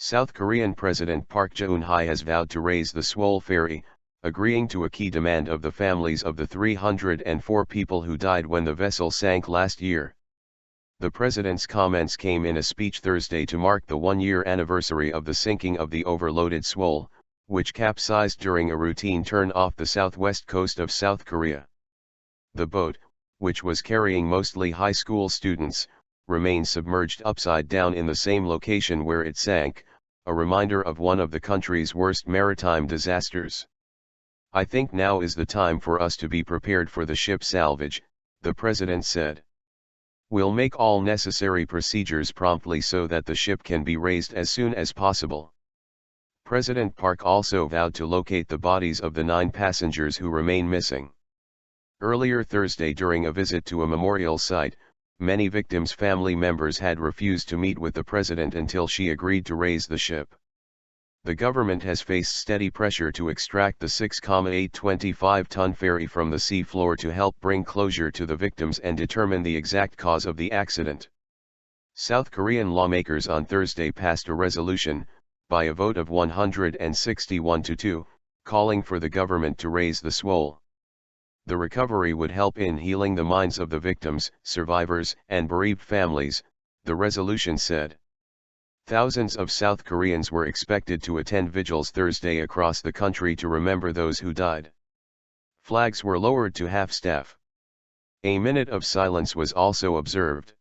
South Korean President Park Geun-hye has vowed to raise the Seoul ferry, agreeing to a key demand of the families of the 304 people who died when the vessel sank last year. The president's comments came in a speech Thursday to mark the one-year anniversary of the sinking of the overloaded Seoul, which capsized during a routine turn off the southwest coast of South Korea. The boat, which was carrying mostly high school students, remains submerged upside down in the same location where it sank, a reminder of one of the country's worst maritime disasters. "I think now is the time for us to be prepared for the ship salvage," the president said. "We'll make all necessary procedures promptly so that the ship can be raised as soon as possible." President Park also vowed to locate the bodies of the 9 passengers who remain missing. Earlier Thursday, during a visit to a memorial site, many victims' family members had refused to meet with the president until she agreed to raise the ship. The government has faced steady pressure to extract the 6,825-ton ferry from the sea floor to help bring closure to the victims and determine the exact cause of the accident. South Korean lawmakers on Thursday passed a resolution, by a vote of 161 to 2, calling for the government to raise the Seoul. The recovery would help in healing the minds of the victims, survivors, and bereaved families, the resolution said. Thousands of South Koreans were expected to attend vigils Thursday across the country to remember those who died. Flags were lowered to half-staff. A minute of silence was also observed.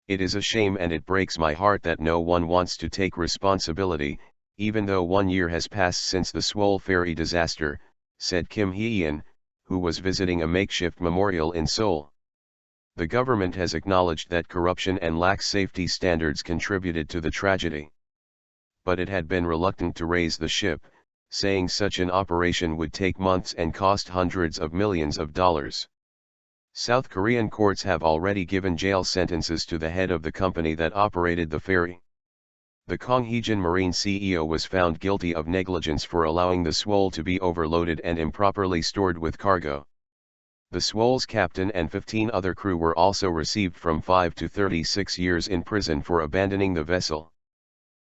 "It is a shame and it breaks my heart that no one wants to take responsibility, even though 1 year has passed since the Seoul ferry disaster," said Kim Hee-yeon, who was visiting a makeshift memorial in Seoul. The government has acknowledged that corruption and lax safety standards contributed to the tragedy. But it had been reluctant to raise the ship, saying such an operation would take months and cost hundreds of millions of dollars. South Korean courts have already given jail sentences to the head of the company that operated the ferry. The Kongheejin Marine CEO was found guilty of negligence for allowing the Seoul to be overloaded and improperly stored with cargo. The Seoul's captain and 15 other crew were also received from 5 to 36 years in prison for abandoning the vessel.